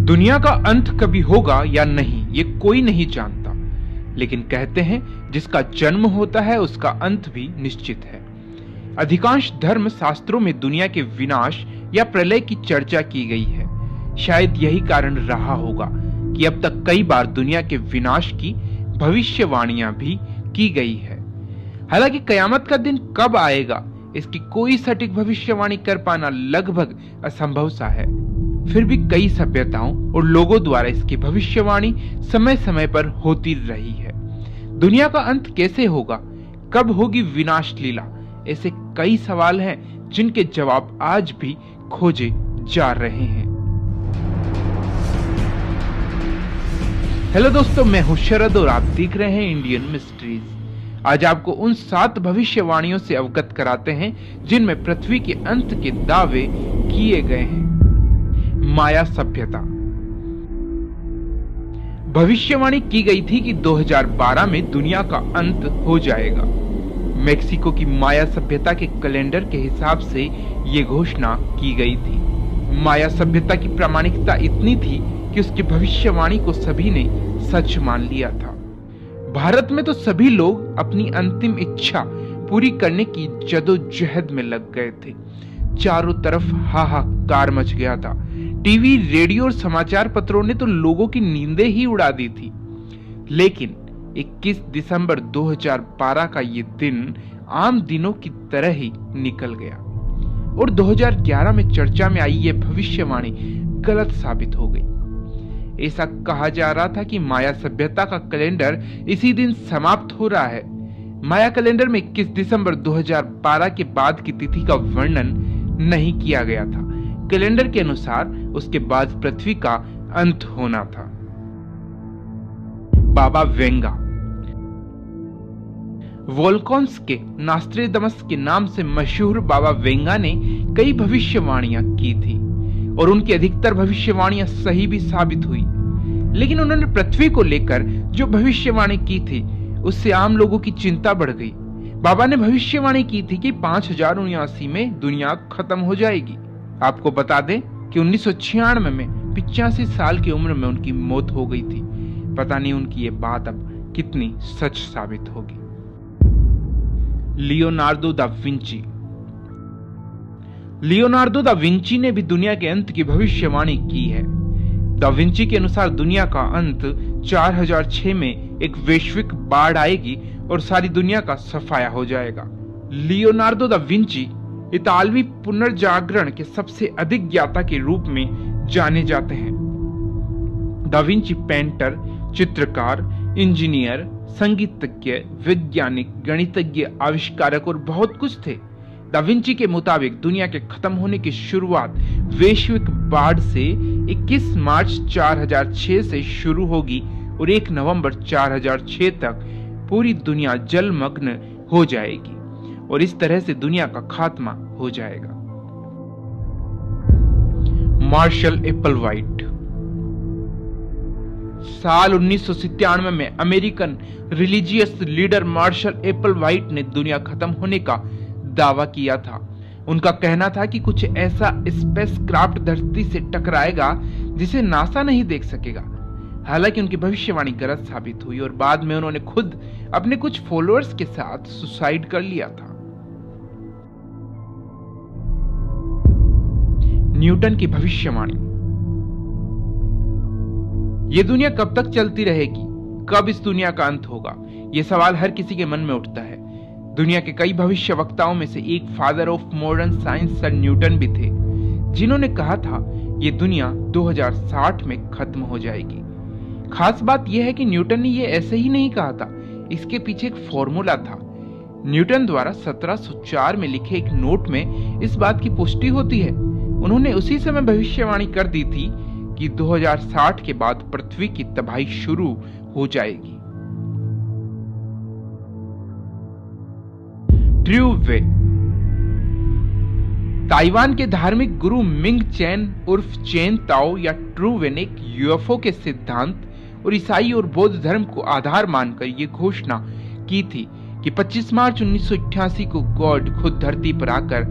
दुनिया का अंत कभी होगा या नहीं ये कोई नहीं जानता, लेकिन कहते हैं जिसका जन्म होता है उसका अंत भी निश्चित है। अधिकांश धर्म शास्त्रों में दुनिया के विनाश या प्रलय की चर्चा की गई है। शायद यही कारण रहा होगा कि अब तक कई बार दुनिया के विनाश की भविष्यवाणियां भी की गई है। हालांकि कयामत का दिन कब आएगा इसकी कोई सटीक भविष्यवाणी कर पाना लगभग असंभव सा है। फिर भी कई सभ्यताओं और लोगों द्वारा इसकी भविष्यवाणी समय समय पर होती रही है। दुनिया का अंत कैसे होगा, कब होगी विनाश लीला, ऐसे कई सवाल हैं जिनके जवाब आज भी खोजे जा रहे हैं। हेलो दोस्तों, मैं हूं शरद और आप देख रहे हैं इंडियन मिस्ट्रीज। आज आपको उन 7 भविष्यवाणियों से अवगत कराते हैं जिनमें पृथ्वी के अंत के दावे किए गए हैं। माया सभ्यता। भविष्यवाणी की गई थी कि 2012 में दुनिया का अंत हो जाएगा। मेक्सिको की माया सभ्यता के कैलेंडर के हिसाब से यह घोषणा की गई थी। माया सभ्यता की प्रामाणिकता इतनी थी कि उसकी भविष्यवाणी को सभी ने सच मान लिया था। भारत में तो सभी लोग अपनी अंतिम इच्छा पूरी करने की जदोजहद में लग गए थे। चारों तरफ हाहाकार मच गया था। टीवी, रेडियो और समाचार पत्रों ने तो लोगों की नींदें ही उड़ा दी थी। लेकिन 21 दिसंबर 2012 का ये दिन आम दिनों की तरह ही निकल गया और 2011 में चर्चा में आई ये भविष्यवाणी गलत साबित हो गई। ऐसा कहा जा रहा था कि माया सभ्यता का कैलेंडर इसी दिन समाप्त हो रहा है। माया कैलेंडर में 21 दिसंबर 2012 के बाद की तिथि का वर्णन नहीं किया गया था। कैलेंडर के अनुसार उसके बाद पृथ्वी का अंत होना था। बाबा वेंगा। वोल्कोन्स के नास्ट्रेदमस के नाम से मशहूर बाबा वेंगा ने कई भविष्यवाणियां की थी और उनकी अधिकतर भविष्यवाणियां सही भी साबित हुई। लेकिन उन्होंने पृथ्वी को लेकर जो भविष्यवाणी की थी उससे आम लोगों की चिंता बढ़ गई। बाबा ने भविष्यवाणी की थी कि 5079 में दुनिया खत्म हो जाएगी। आपको बता दें कि 1996 में 85 साल की उम्र में उनकी मौत हो गई थी। पता नहीं उनकी ये बात अब कितनी सच साबित होगी। Leonardo da Vinci. Leonardo da Vinci ने भी दुनिया के अंत की भविष्यवाणी की है। दा विंची के अनुसार दुनिया का अंत 4006 में एक वैश्विक बाढ़ आएगी और सारी दुनिया का सफाया हो जाएगा। लियोनार्डो दा विंची इतालवी पुनर्जागरण के सबसे अधिक ज्ञाता के रूप में जाने जाते हैं। दा विंची पेंटर, चित्रकार, इंजीनियर, संगीतज्ञ, वैज्ञानिक, गणितज्ञ, आविष्कारक और बहुत कुछ थे। दा विंची के मुताबिक दुनिया के खत्म होने की शुरुआत वैश्विक बाढ़ से 21 मार्च 4006 से शुरू होगी और 1 नवंबर 4006 तक पूरी दुनिया जलमग्न हो जाएगी और इस तरह से दुनिया का खात्मा हो जाएगा। मार्शल एप्पलवाइट। साल 1997 में अमेरिकन रिलीजियस लीडर मार्शल एप्पलवाइट ने दुनिया खत्म होने का दावा किया था। उनका कहना था कि कुछ ऐसा स्पेसक्राफ्ट धरती से टकराएगा जिसे नासा नहीं देख सकेगा। हालांकि उनकी भविष्यवाणी गलत साबित हुई और बाद में उन्होंने खुद अपने कुछ फॉलोअर्स के साथ सुसाइड कर लिया था। न्यूटन की भविष्यवाणी। यह दुनिया कब तक चलती रहेगी, कब इस दुनिया का अंत होगा, यह सवाल हर किसी के मन में उठता है। दुनिया के कई भविष्यवक्ताओं में से एक father of modern science sir Newton भी थे, जिन्होंने कहा था यह दुनिया 2060 में खत्म हो जाएगी। खास बात यह है कि न्यूटन ने यह ऐसे ही नहीं कहा था, इसके पीछे एक फॉर्मूला था। न्यूटन द्वारा 1704 में लिखे एक नोट में इस बात की पुष्टि होती है। उन्होंने उसी समय भविष्यवाणी कर दी थी कि 2060 के बाद पृथ्वी की तबाही शुरू हो जाएगी। ट्रू वे। ताइवान के धार्मिक गुरु मिंग चैन उर्फ चेन ताओ या ट्रू वे ने एक यूएफओ के सिद्धांत और ईसाई और बौद्ध धर्म को आधार मानकर यह घोषणा की थी कि 25 मार्च 1988 को गॉड खुद धरती पर आकर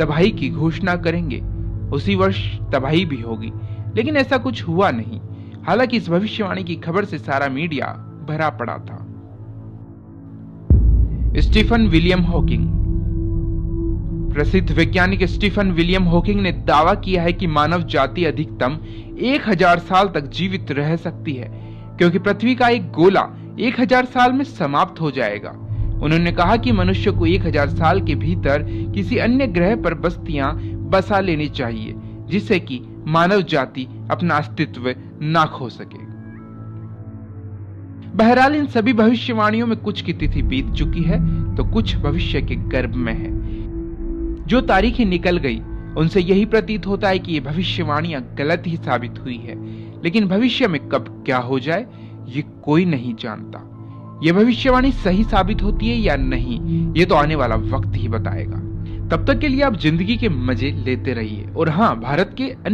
तबाही की घोषणा करेंगे। उसी वर्ष तबाही भी होगी, लेकिन ऐसा कुछ हुआ नहीं। हालांकि इस भविष्यवाणी की खबर से सारा मीडिया भरा पड़ा था। Stephen William Hawking. प्रसिद्ध वैज्ञानिक स्टीफन विलियम हॉकिंग ने दावा किया है कि मानव जाति अधिकतम 1000 साल तक जीवित रह सकती है, क्योंकि पृथ्वी का एक गोला 1000 साल में समाप्त हो जाएगा। उन्होंने कहा कि मनुष्य को 1000 साल के भीतर किसी अन्य ग्रह पर बस्तियां बसा लेनी चाहिए, जिससे कि मानव जाति अपना अस्तित्व ना खो सके। बहरहाल इन सभी भविष्यवाणियों में कुछ की तिथि बीत चुकी है तो कुछ भविष्य के गर्भ में है। जो तारीखें निकल गई उनसे यही प्रतीत होता है कि ये भविष्यवाणियां गलत ही साबित हुई है, लेकिन भविष्य में कब क्या हो जाए ये कोई नहीं जानता। ये भविष्यवाणी सही साबित होती है या नहीं, ये तो आने वाला वक्त ही बताएगा। तब तक के लिए आप जिंदगी के मजे लेते रहिए और हाँ, भारत के अन्य